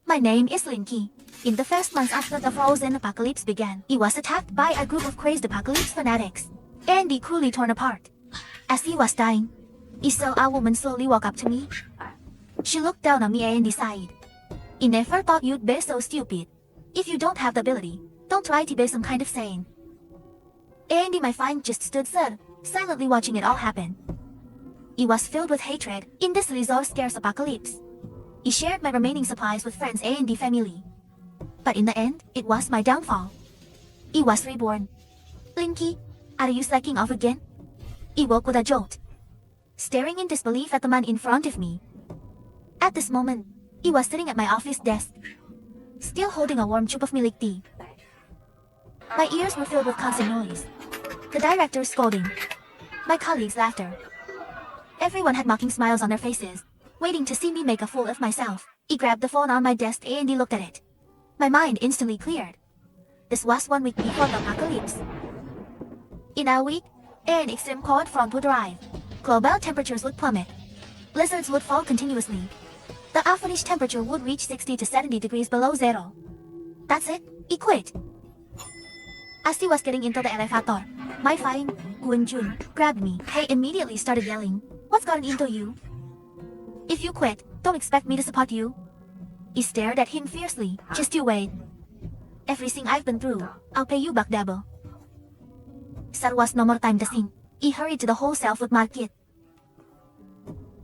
My name is Linky. In the first months after the frozen apocalypse began, he was attacked by a group of crazed apocalypse fanatics. Andy cruelly torn apart. As he was dying, he saw a woman slowly walk up to me. She looked down on me and sighed. I never thought you'd be so stupid. If you don't have the ability, don't try to be some kind of sane. Andy, my friend, just stood there, silently watching it all happen. He was filled with hatred in this resource scarce apocalypse. He shared my remaining supplies with friends and the family. But in the end, it was my downfall. He was reborn. Linky, are you slacking off again? He woke with a jolt, staring in disbelief at the man in front of me. At this moment, he was sitting at my office desk, still holding a warm cup of milk tea. My ears were filled with constant noise. The director's scolding, my colleagues' laughter. Everyone had mocking smiles on their faces, waiting to see me make a fool of myself. He grabbed the phone on my desk and he looked at it. My mind instantly cleared. This was 1 week before the apocalypse. In a week, an extreme cold front would arrive. Global temperatures would plummet. Blizzards would fall continuously. The average temperature would reach 60 to 70 degrees below zero. That's it, he quit. As he was getting into the elevator, my fine, Gun-jun, grabbed me. He immediately started yelling, "What's gotten into you? If you quit, don't expect me to support you." He stared at him fiercely. "Just you wait. Everything I've been through, I'll pay you back double." There was no more time to think. He hurried to the wholesale food market.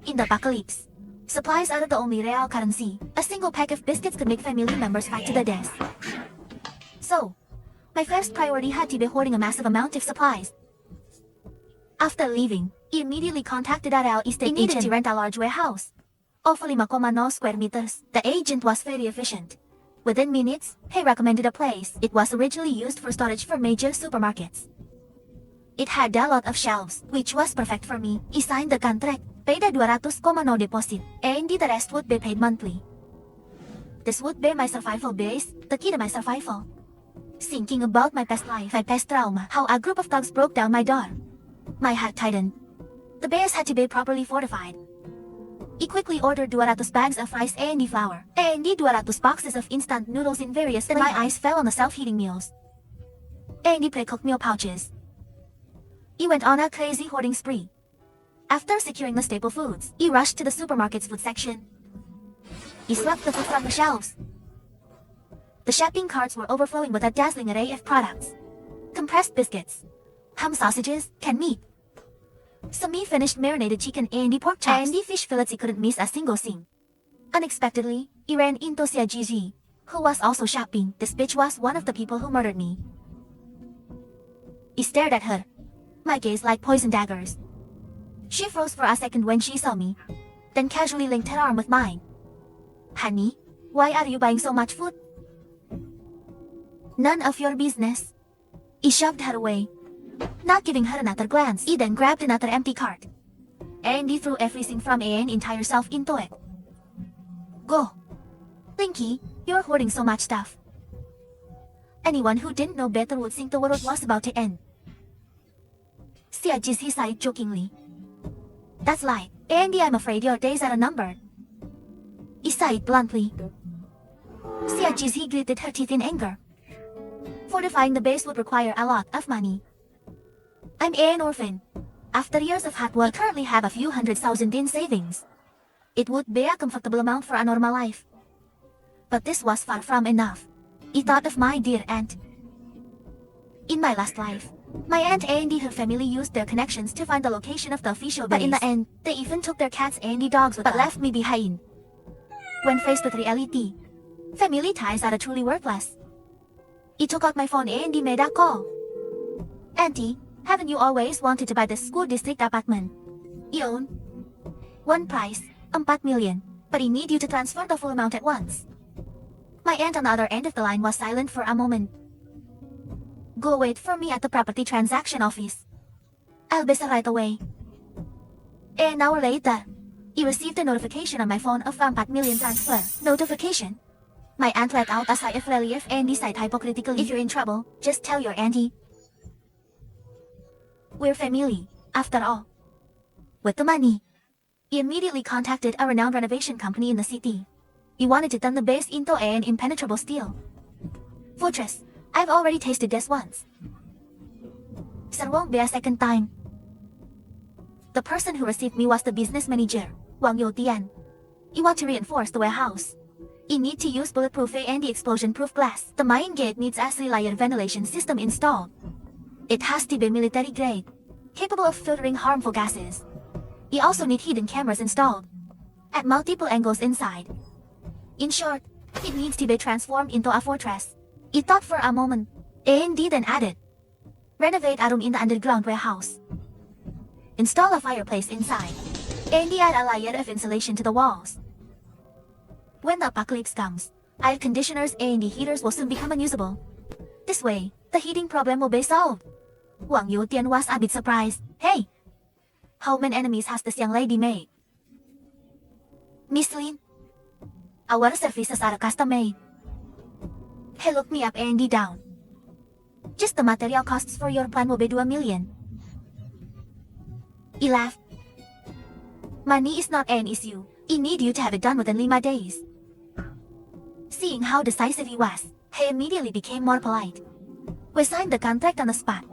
In the apocalypse, supplies are the only real currency. A single pack of biscuits could make family members fight to the death. So, my first priority had to be hoarding a massive amount of supplies. After leaving, he immediately contacted our estate agent. He needed to rent a large warehouse of 5,000 square meters. The agent was very efficient. Within minutes, he recommended a place. It was originally used for storage for major supermarkets. It had a lot of shelves, which was perfect for me. He signed the contract, paid a 200,000 deposit, and the rest would be paid monthly. This would be my survival base, the key to my survival. Thinking about my past life, my past trauma, how a group of thugs broke down my door. My heart tightened. The base had to be properly fortified. He quickly ordered 200 bags of rice and flour, and 200 boxes of instant noodles in various flavors. My eyes fell on the self-heating meals, and pre-cooked meal pouches. He went on a crazy hoarding spree. After securing the staple foods, he rushed to the supermarket's food section. He swept the food from the shelves. The shopping carts were overflowing with a dazzling array of products. Compressed biscuits, ham sausages, canned meat, semi-finished marinated chicken and pork chops, and fish fillets. He couldn't miss a single thing. Unexpectedly, he ran into Sia Gigi, who was also shopping. This bitch was one of the people who murdered me. He stared at her, my gaze like poison daggers. She froze for a second when she saw me, then casually linked her arm with mine. "Honey, why are you buying so much food?" "None of your business." He shoved her away, not giving her another glance. He then grabbed another empty cart, and he threw everything from an entire shelf into it. "Go. Linky, you're hoarding so much stuff." Anyone who didn't know better would think the world was about to end. Sia Gigi sighed jokingly. "That's right, Andy, I'm afraid your days are numbered." He sighed bluntly. Sia Gigi gritted her teeth in anger. Fortifying the base would require a lot of money. "I'm an orphan. After years of hard work, I currently have a few $100,000 in savings. It would be a comfortable amount for a normal life. But this was far from enough." He thought of my dear aunt. In my last life, my aunt and her family used their connections to find the location of the official base. But in the end, they even took their cats and dogs with them, but left me behind. When faced with reality, family ties are truly worthless. He took out my phone and he made a call. "Auntie, haven't you always wanted to buy this school district apartment? Yun. One price, 4 million, but I need you to transfer the full amount at once." My aunt on the other end of the line was silent for a moment. "Go wait for me at the property transaction office. I'll be there right away." An hour later, he received a notification on my phone of 4 million transfer. Notification? My aunt let out a sigh of relief and sighed hypocritically. "If you're in trouble, just tell your auntie. We're family, after all." With the money, he immediately contacted a renowned renovation company in the city. He wanted to turn the base into an impenetrable steel fortress. I've already tasted this once. So it won't be a second time. The person who received me was the business manager, Wang Youtian. He wanted to reinforce the warehouse. You need to use bulletproof and explosion-proof glass. The main gate needs a three-layer ventilation system installed. It has to be military grade, capable of filtering harmful gases. You also need hidden cameras installed at multiple angles inside. In short, it needs to be transformed into a fortress. He thought for a moment, and then added, renovate a room in the underground warehouse. Install a fireplace inside, and add a layer of insulation to the walls. When the apocalypse comes, air conditioners and heaters will soon become unusable. This way, the heating problem will be solved. Wang Youtian was a bit surprised. Hey! How many enemies has this young lady made? Miss Lin, our services are custom-made. He looked me up and down. Just the material costs for your plan will be 2 million. He laughed. Money is not an issue. I need you to have it done within 5 days. Seeing how decisive he was, he immediately became more polite. We signed the contract on the spot.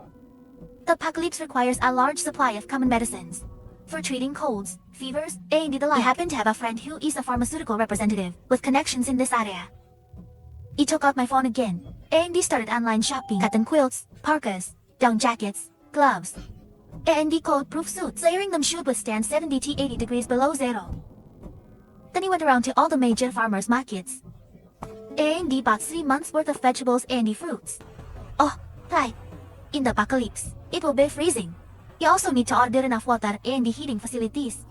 The apocalypse requires a large supply of common medicines for treating colds, fevers, and the like. I happen to have a friend who is a pharmaceutical representative with connections in this area. He took out my phone again, and he started online shopping. Cotton quilts, parkas, down jackets, gloves, and cold-proof suits. Layering them should withstand 70 to 80 degrees below zero. Then he went around to all the major farmers' markets, and he bought 3 months' worth of vegetables and fruits. Oh, right. In the apocalypse, it will be freezing. You also need to order enough water and heating facilities.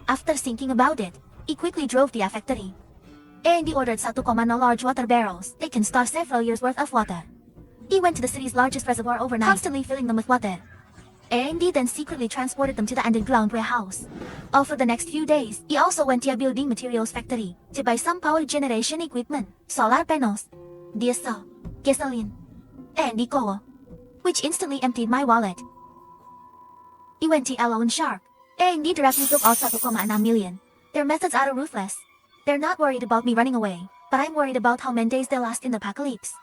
After thinking about it, he quickly drove to a factory, and he ordered 1,0 large water barrels. They can store several years' worth of water. He went to the city's largest reservoir overnight, constantly filling them with water, and he then secretly transported them to the underground warehouse. For the next few days, he also went to a building materials factory to buy some power generation equipment, solar panels, diesel, gasoline, and coal, which instantly emptied my wallet. He went to a loan shark, and he directly took out 1.6 million. Their methods are ruthless. They're not worried about me running away, but I'm worried about how many days they last in the apocalypse.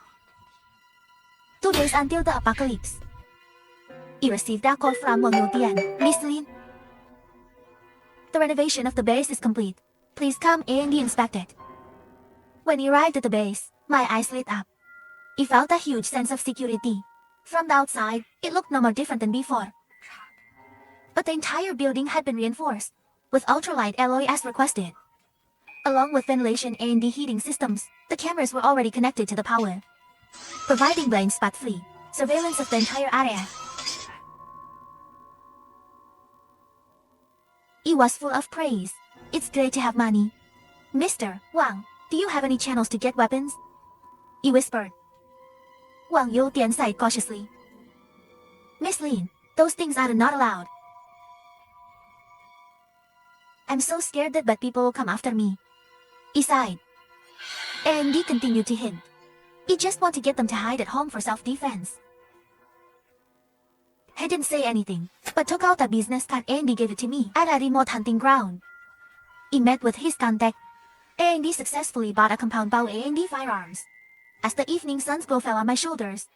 2 days until the apocalypse. He received a call from Wang Youtian. Miss Lin, the renovation of the base is complete. Please come and inspect it. When he arrived at the base, my eyes lit up. He felt a huge sense of security. From the outside, it looked no more different than before. But the entire building had been reinforced with ultralight alloy as requested. Along with ventilation and heating systems, the cameras were already connected to the power, providing blind spot-free surveillance of the entire area. He was full of praise. It's great to have money. Mr. Wang, do you have any channels to get weapons? He whispered. Wang Youtian sighed cautiously. Miss Lin, those things are not allowed. I'm so scared that bad people will come after me. He sighed. And he continued to hint. He just want to get them to hide at home for self-defense. He didn't say anything, but took out a business card and he gave it to me at a remote hunting ground. He met with his contact, and he successfully bought a compound bow and firearms. As the evening sun's glow fell on my shoulders,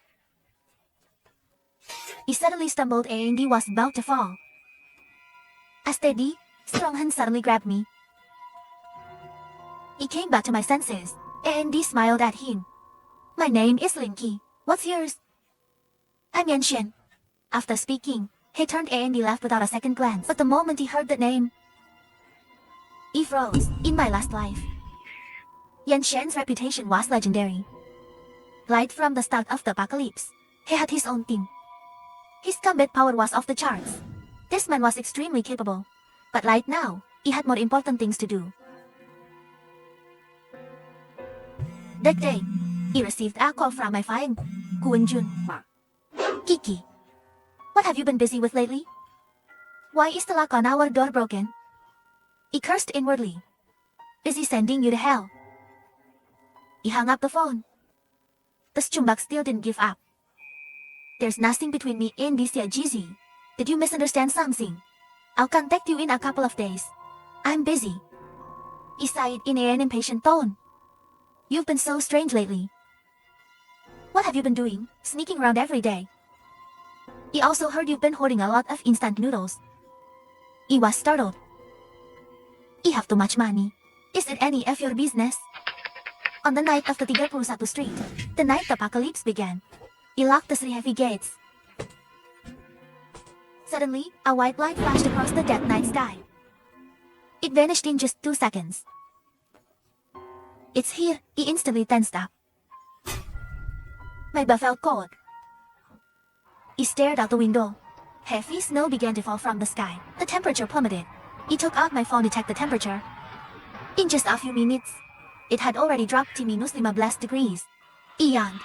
he suddenly stumbled and he was about to fall. A steady, strong hand suddenly grabbed me. He came back to my senses, and he smiled at him. My name is Linky. What's yours? I'm Yanshen. After speaking, he turned and he left without a second glance. But the moment he heard that name, he froze. In my last life, Yanshen's reputation was legendary. Right from the start of the apocalypse, he had his own team. His combat power was off the charts. This man was extremely capable. But right now, he had more important things to do. That day, he received a call from my friend, Jun. Kiki, what have you been busy with lately? Why is the lock on our door broken? He cursed inwardly. Is he sending you to hell? He hung up the phone. The Stumbak still didn't give up. There's nothing between me and this Yajizi. Did you misunderstand something? I'll contact you in a couple of days. I'm busy. He sighed in an impatient tone. You've been so strange lately. What have you been doing, sneaking around every day? He also heard you've been hoarding a lot of instant noodles. He was startled. You have too much money. Is it any of your business? On the night of the 31 Street, the night the apocalypse began, he locked the 3 heavy gates. Suddenly, a white light flashed across the dead night sky. It vanished in just 2 seconds. It's here, he instantly tensed up. My butt felt cold. He stared out the window. Heavy snow began to fall from the sky. The temperature plummeted. He took out my phone to check the temperature. In just a few minutes, it had already dropped to -15 degrees. He yawned.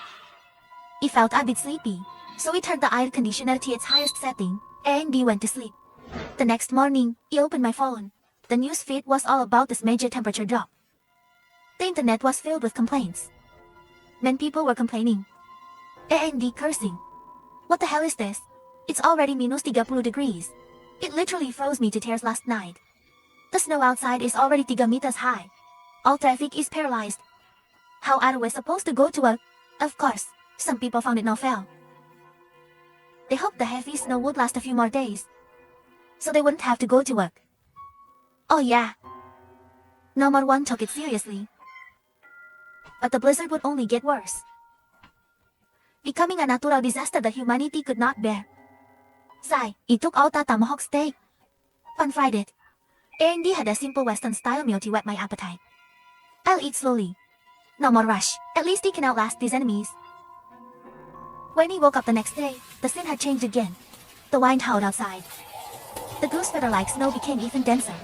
He felt a bit sleepy, so he turned the air conditioner to its highest setting, and he went to sleep. The next morning, he opened my phone. The news feed was all about this major temperature drop. The internet was filled with complaints. Many people were complaining. And cursing. What the hell is this? It's already -30 degrees. It literally froze me to tears last night. The snow outside is already 3 meters high. All traffic is paralyzed. How are we supposed to go to work? Of course, some people found it no fail. They hoped the heavy snow would last a few more days, so they wouldn't have to go to work. Oh yeah. Number one took it seriously. But the blizzard would only get worse, becoming a natural disaster that humanity could not bear. Sigh, he took out a tomahawk steak, pan-fried it, and he had a simple Western-style meal to whet my appetite. I'll eat slowly. No more rush. At least he can outlast these enemies. When he woke up the next day, the scene had changed again. The wind howled outside. The goose feather-like snow became even denser.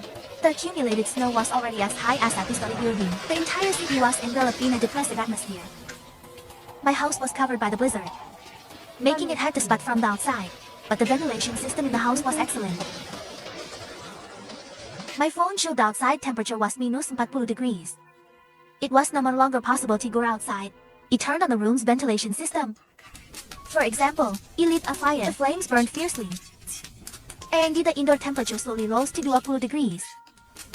The accumulated snow was already as high as a 2-story building. The entire city was enveloped in a depressive atmosphere. My house was covered by the blizzard, making it hard to spot from the outside, but the ventilation system in the house was excellent. My phone showed the outside temperature was -40 degrees. It was no longer possible to go outside. He turned on the room's ventilation system. For example, he lit a fire. The flames burned fiercely, and the indoor temperature slowly rose to 20 degrees.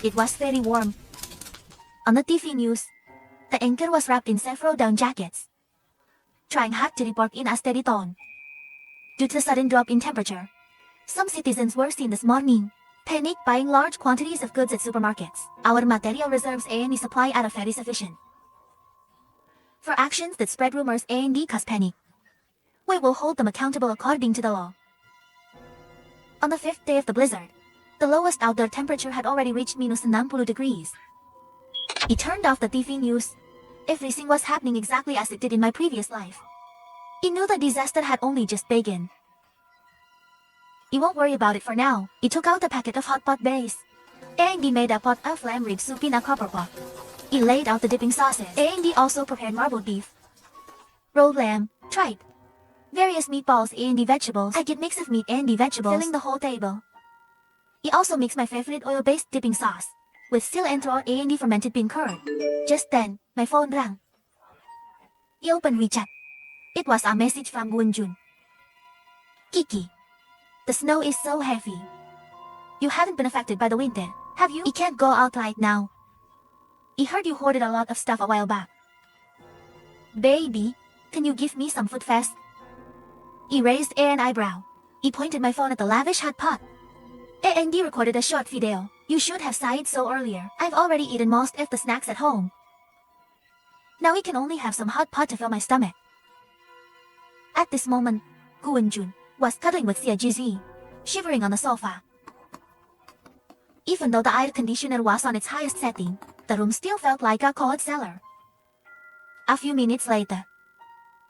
It was very warm. On the TV news, the anchor was wrapped in several down jackets, trying hard to report in a steady tone. Due to the sudden drop in temperature, some citizens were seen this morning panic buying large quantities of goods at supermarkets. Our material reserves and supply are very sufficient. For actions that spread rumors and cause panic, we will hold them accountable according to the law. On the 5th day of the blizzard, the lowest outdoor temperature had already reached -60 degrees. He turned off the TV news. Everything was happening exactly as it did in my previous life. He knew the disaster had only just begun. He won't worry about it for now. He took out a packet of hot pot base, and he made a pot of lamb rib soup in a copper pot. He laid out the dipping sauces, and he also prepared marbled beef, rolled lamb, tripe, various meatballs and vegetables. A good mix of meat and vegetables, filling the whole table. He also mixed my favorite oil-based dipping sauce with cilantro and fermented bean curd. Just then, my phone rang. He opened WeChat. It was a message from Woonjun. Kiki, the snow is so heavy. You haven't been affected by the winter, have you? You can't go out right now. He heard you hoarded a lot of stuff a while back. Baby, can you give me some food fast? He raised an eyebrow. He pointed my phone at the lavish hot pot. And he recorded a short video. You should have said so earlier. I've already eaten most of the snacks at home. Now we can only have some hot pot to fill my stomach. At this moment, Guwenjun was cuddling with Xia Jizi, shivering on the sofa. Even though the air conditioner was on its highest setting, the room still felt like a cold cellar. A few minutes later.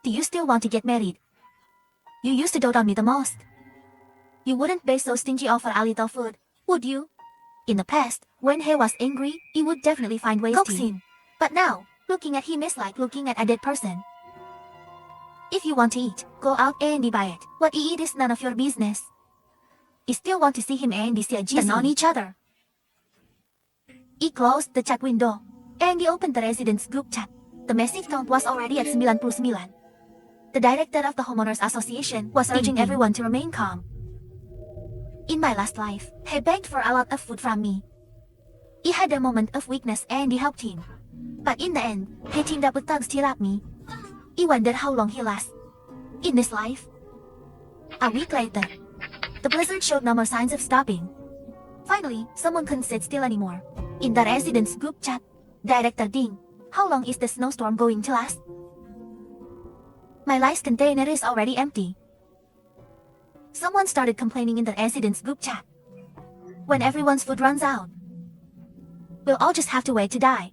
Do you still want to get married? You used to dote on me the most. You wouldn't be so stingy over a little food, would you? In the past, when he was angry, he would definitely find ways to coax him. But now, looking at him is like looking at a dead person. If you want to eat, go out and buy it. What he eat is none of your business. You still want to see him and Xia Jizi on each other. He closed the chat window, and he opened the residents group chat. The message count was already at 99. The director of the Homeowners Association was urging everyone to remain calm. In my last life, he begged for a lot of food from me. He had a moment of weakness and he helped him. But in the end, he teamed up with thugs to rob me. He wondered how long he'll last in this life. A week later, the blizzard showed no more signs of stopping. Finally, someone couldn't sit still anymore. In the residents' group chat, Director Ding, how long is the snowstorm going to last? My rice container is already empty. Someone started complaining in the residents' group chat. When everyone's food runs out, we'll all just have to wait to die.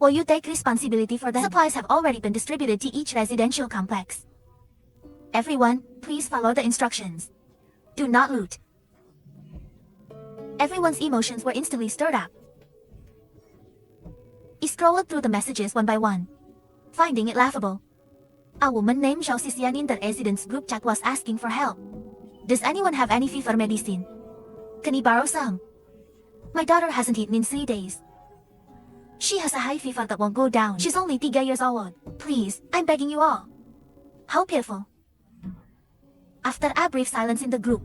Will you take responsibility for that? Supplies have already been distributed to each residential complex. Everyone, please follow the instructions. Do not loot. Everyone's emotions were instantly stirred up. He scrolled through the messages one by one, finding it laughable. A woman named Zhao Xixian in the residents' group chat was asking for help. Does anyone have any fever medicine? Can he borrow some? My daughter hasn't eaten in 3 days. She has a high fever that won't go down. She's only 3 years old. Please, I'm begging you all. How pitiful. After a brief silence in the group,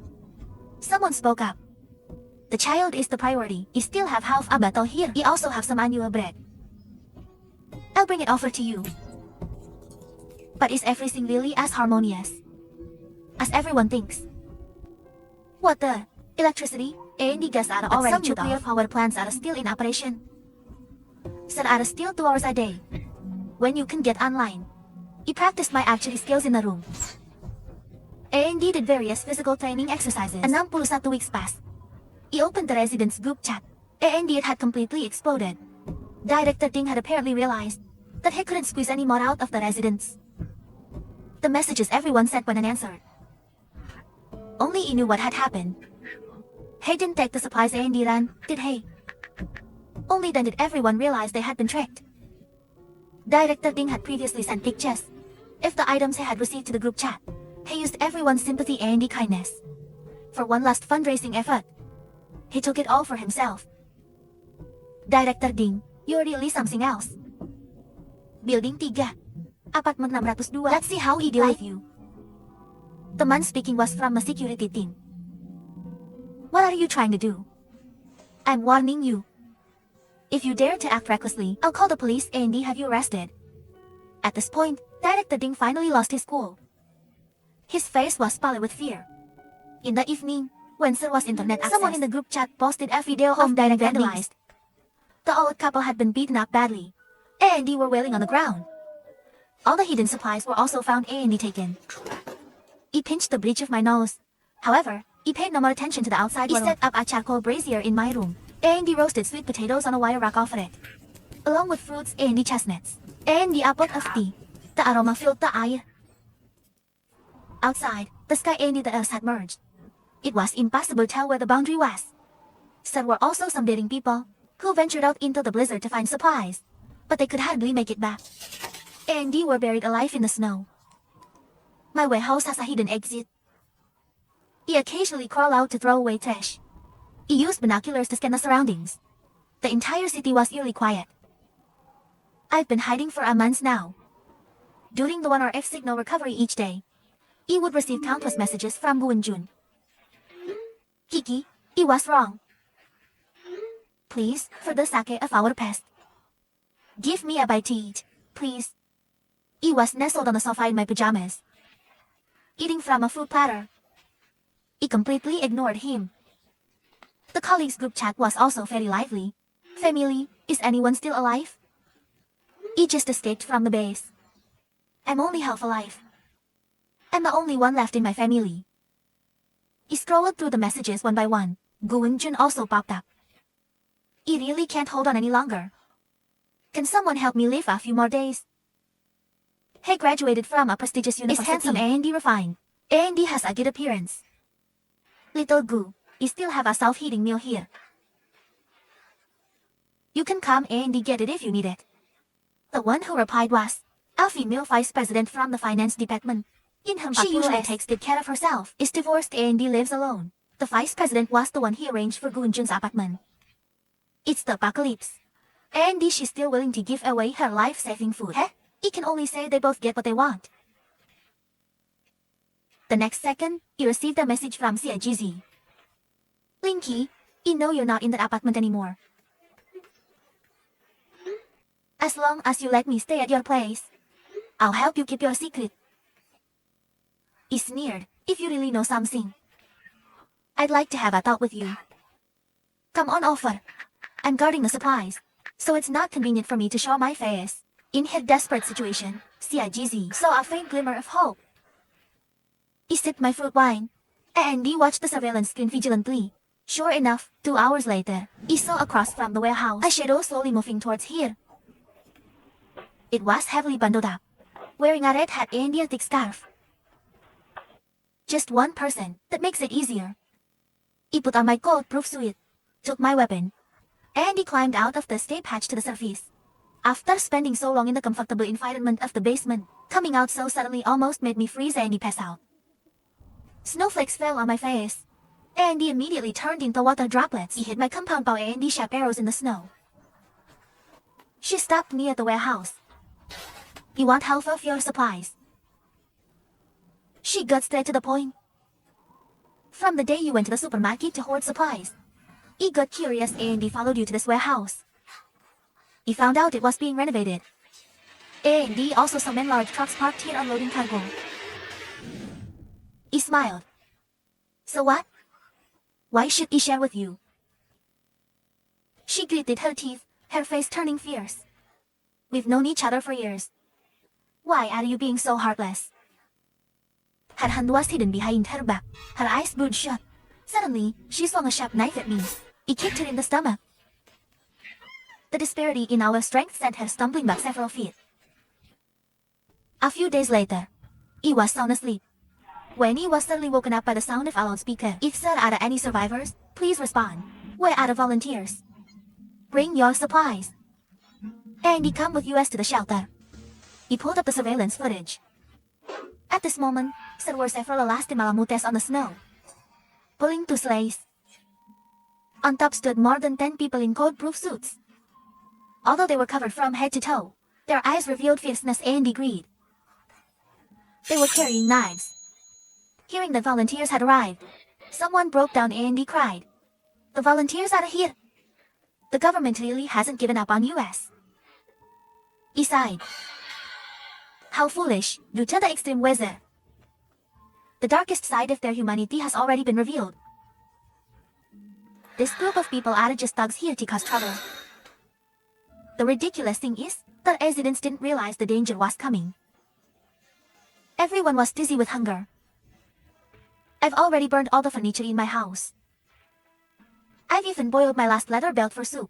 someone spoke up. The child is the priority. You still have half a bottle here. You also have some annual bread. I'll bring it over to you. But is everything really as harmonious as everyone thinks? Water, electricity, and gas are already some nuclear power plants are still in operation. There are still 2 hours a day when you can get online. He practiced my archery skills in the room. And he did various physical training exercises. 61 weeks passed. He opened the residents' group chat, and it had completely exploded. Director Ding had apparently realized that he couldn't squeeze any more out of the residents. The messages everyone sent went unanswered. Only he knew what had happened. He didn't take the supplies and he ran, did he? Only then did everyone realize they had been tricked. Director Ding had previously sent pictures of the items he had received to the group chat. He used everyone's sympathy and kindness. For one last fundraising effort, he took it all for himself. Director Ding, you're really something else. Building 3, Apartment 602. Let's see how he deal with you. The man speaking was from a security team. What are you trying to do? I'm warning you. If you dare to act recklessly, I'll call the police and have you arrested. At this point, Director Ding finally lost his cool. His face was pallid with fear. In the evening, when there was internet access, someone in the group chat posted a video of being vandalized. The old couple had been beaten up badly, and they were wailing on the ground. All the hidden supplies were also found and taken. He pinched the bridge of my nose. However, he paid no more attention to the outside world. He set up a charcoal brazier in my room, and he roasted sweet potatoes on a wire rack over it, along with fruits and chestnuts, and the apple of tea. The aroma filled the air. Outside, the sky and the earth had merged. It was impossible to tell where the boundary was. There were also some daring people who ventured out into the blizzard to find supplies, but they could hardly make it back. And they were buried alive in the snow. My warehouse has a hidden exit. He occasionally crawled out to throw away trash. He used binoculars to scan the surroundings. The entire city was eerily quiet. I've been hiding for a month now. During the 1-hour signal recovery each day, he would receive countless messages from Gu and Jun. Kiki, he was wrong. Please, for the sake of our past, give me a bite to eat, please. He was nestled on the sofa in my pajamas, eating from a food platter. He completely ignored him. The colleagues' group chat was also very lively. Family, is anyone still alive? He just escaped from the base. I'm only half alive. I'm the only one left in my family. He scrolled through the messages one by one. Gu and Jun also popped up. He really can't hold on any longer. Can someone help me live a few more days? He graduated from a prestigious university. He's handsome and refined, and he has a good appearance. Little Gu, you still have a self-heating meal here. You can come and get it if you need it. The one who replied was a female vice president from the finance department. In whom she usually takes good care of herself, is divorced and lives alone. The vice president was the one he arranged for Gu and Jun's apartment. It's the apocalypse. And she's still willing to give away her life-saving food. He can only say they both get what they want. The next second, he received a message from CIGZ. Linky, you know you're not in that apartment anymore. As long as you let me stay at your place, I'll help you keep your secret. He sneered. If you really know something, I'd like to have a talk with you. Come on over. I'm guarding the supplies, so it's not convenient for me to show my face. In his desperate situation, CIGZ saw a faint glimmer of hope. He sipped my fruit wine, and he watched the surveillance screen vigilantly. Sure enough, 2 hours later, he saw across from the warehouse a shadow slowly moving towards here. It was heavily bundled up, wearing a red hat and a thick scarf. Just one person, that makes it easier. He put on my cold-proof suit, took my weapon, and he climbed out of the stay hatch to the surface. After spending so long in the comfortable environment of the basement, coming out so suddenly almost made me freeze and he passed out. Snowflakes fell on my face, and he immediately turned into water droplets. He hit my compound bow and he shot arrows in the snow. She stopped me at the warehouse. You want half of your supplies? She got straight to the point. From the day you went to the supermarket to hoard supplies, he got curious and he followed you to this warehouse. He found out it was being renovated. And he also saw many large trucks parked here unloading cargo. He smiled. So what? Why should he share with you? She gritted her teeth, her face turning fierce. We've known each other for years. Why are you being so heartless? Her hand was hidden behind her back, her eyes glued shut. Suddenly, she swung a sharp knife at me. It kicked her in the stomach. The disparity in our strength sent her stumbling back several feet. A few days later, he was sound asleep. When he was suddenly woken up by the sound of a loudspeaker. If there are any survivors, please respond. Where are the volunteers? Bring your supplies. And he come with us to the shelter. He pulled up the surveillance footage. At this moment, there were several Alaskan Malamutes on the snow, pulling 2 sleighs. On top stood more than 10 people in cold-proof suits. Although they were covered from head to toe, their eyes revealed fierceness and greed. They were carrying knives. Hearing that volunteers had arrived, someone broke down and he cried. The volunteers are here. The government really hasn't given up on us. He sighed. How foolish, due to the extreme weather. The darkest side of their humanity has already been revealed. This group of people are just thugs here to cause trouble. The ridiculous thing is, the residents didn't realize the danger was coming. Everyone was dizzy with hunger. I've already burned all the furniture in my house. I've even boiled my last leather belt for soup.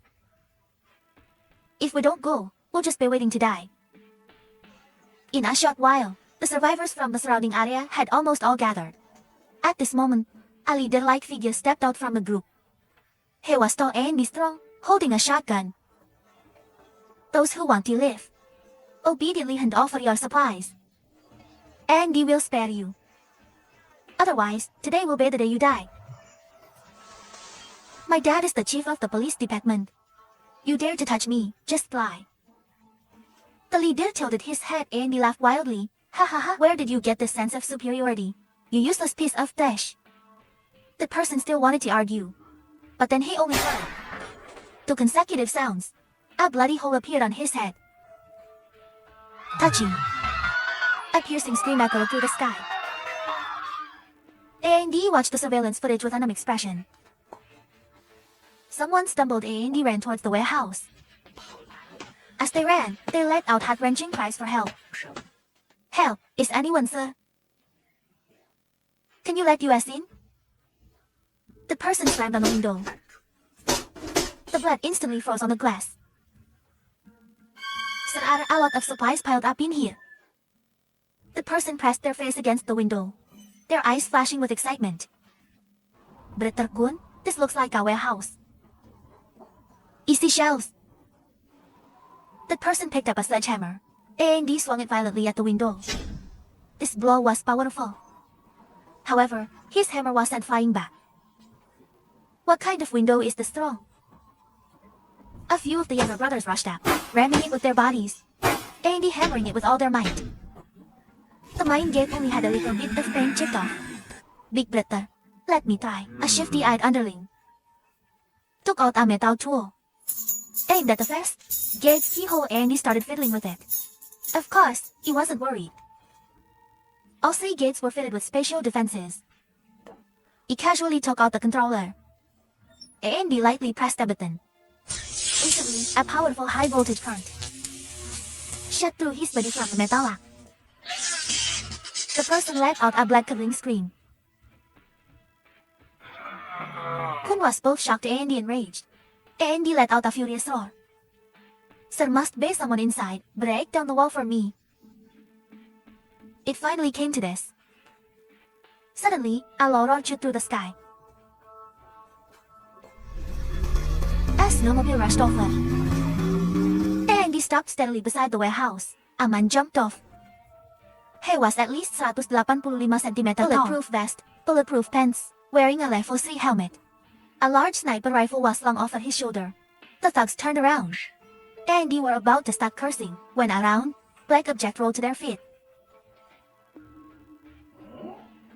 If we don't go, we'll just be waiting to die. In a short while, the survivors from the surrounding area had almost all gathered. At this moment, a leader-like figure stepped out from the group. He was tall and strong, holding a shotgun. Those who want to live, obediently hand over your supplies, and he will spare you. Otherwise, today will be the day you die. My dad is the chief of the police department. You dare to touch me, just fly. The leader tilted his head and he laughed wildly. Ha ha ha, where did you get this sense of superiority? You useless piece of trash. The person still wanted to argue, but then he only heard 2 consecutive sounds. A bloody hole appeared on his head. Touching. A piercing scream echoed through the sky. And he watched the surveillance footage with an expression. Someone stumbled and he ran towards the warehouse. As they ran, they let out heart-wrenching cries for help. Help, is anyone, sir? Can you let us in? The person slammed on the window. The blood instantly froze on the glass. There are a lot of supplies piled up in here. The person pressed their face against the window, their eyes flashing with excitement. Brother Kun, this looks like a warehouse. Easy shelves. The person picked up a sledgehammer, and he swung it violently at the window. This blow was powerful. However, his hammer was sent flying back. What kind of window is this strong? A few of the younger brothers rushed up, ramming it with their bodies, and hammering it with all their might. The mine gate only had a little bit of paint chipped off. Big brother, let me try. A shifty-eyed underling took out a metal tool aimed at the fast gate's keyhole, and he started fiddling with it. Of course, he wasn't worried. All 3 gates were fitted with spatial defenses. He casually took out the controller, and he lightly pressed a button. Instantly, a powerful high-voltage current shot through his body from the metal lock. The person let out a blood-curdling scream. Kun was both shocked and enraged, and he let out a furious roar. There must be someone inside. Break down the wall for me. It finally came to this. Suddenly, a low roar shot through the sky. A snowmobile rushed over, and he stopped steadily beside the warehouse. A man jumped off. He was at least 185 cm tall. Bulletproof vest, bulletproof pants, wearing a level 3 helmet. A large sniper rifle was slung off at his shoulder. The thugs turned around, and they were about to start cursing when a round, black object rolled to their feet.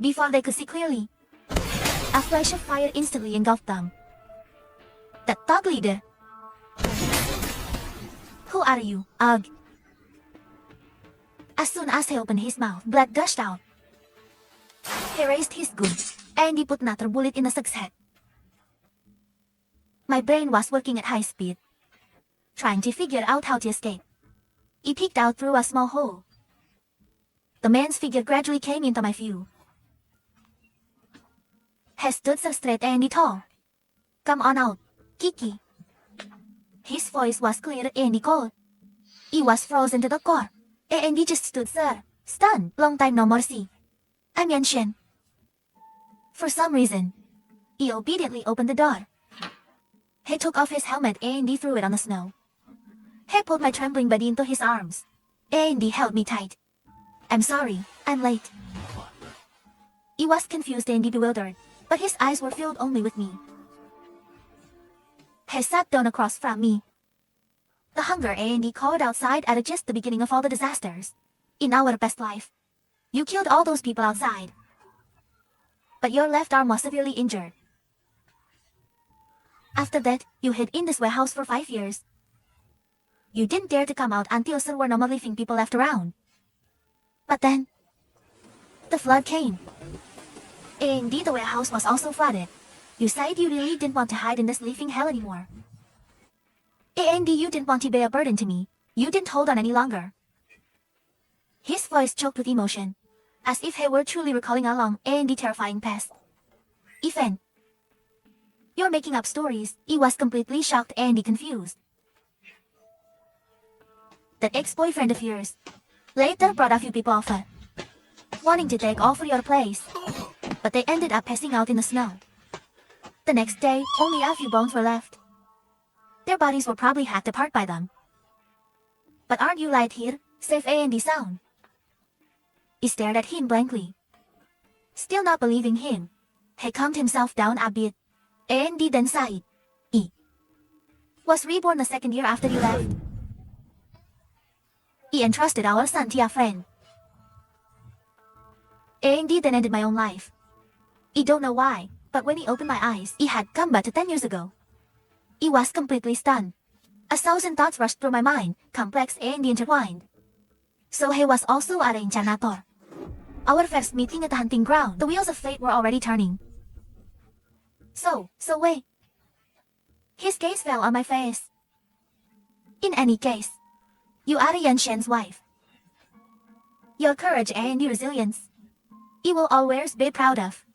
Before they could see clearly, a flash of fire instantly engulfed them. The thug leader. Who are you, Ugh? As soon as he opened his mouth, blood gushed out. He raised his gun, and he put another bullet in the thug's head. My brain was working at high speed, trying to figure out how to escape. He peeked out through a small hole. The man's figure gradually came into my view. He stood so straight and tall. Come on out, Kiki. His voice was clear and cold. He was frozen to the core, and he just stood there, stunned. Long time no more see. I'm Yanshen. For some reason, he obediently opened the door. He took off his helmet and he threw it on the snow. He pulled my trembling body into his arms, and he held me tight. I'm sorry, I'm late. He was confused and bewildered, but his eyes were filled only with me. He sat down across from me. The hunger and he called outside at just the beginning of all the disasters. In our best life, you killed all those people outside, but your left arm was severely injured. After that, you hid in this warehouse for 5 years. You didn't dare to come out until there were no more living people left around. But then, the flood came. Indeed, the warehouse was also flooded. You said you really didn't want to hide in this living hell anymore. And you didn't want to be a burden to me. You didn't hold on any longer. His voice choked with emotion, as if he were truly recalling a long and terrifying past. Ethan, you're making up stories. He was completely shocked and confused. That ex-boyfriend of yours later brought a few people over, wanting to take over your place, but they ended up passing out in the snow. The next day, only a few bones were left. Their bodies were probably hacked apart by them. But aren't you right here, safe and sound? He stared at him blankly. Still not believing him, he calmed himself down a bit, and he then sighed. He was reborn the 2nd year after you left. He entrusted our son to a friend. And he then ended my own life. I don't know why, but when he opened my eyes, he had come back to 10 years ago. He was completely stunned. 1,000 thoughts rushed through my mind, complex and intertwined. So he was also a reincarnator. Our first meeting at the hunting ground, the wheels of fate were already turning. So wait. His gaze fell on my face. In any case, you are Yanshen's wife. Your courage and your resilience, you will always be proud of.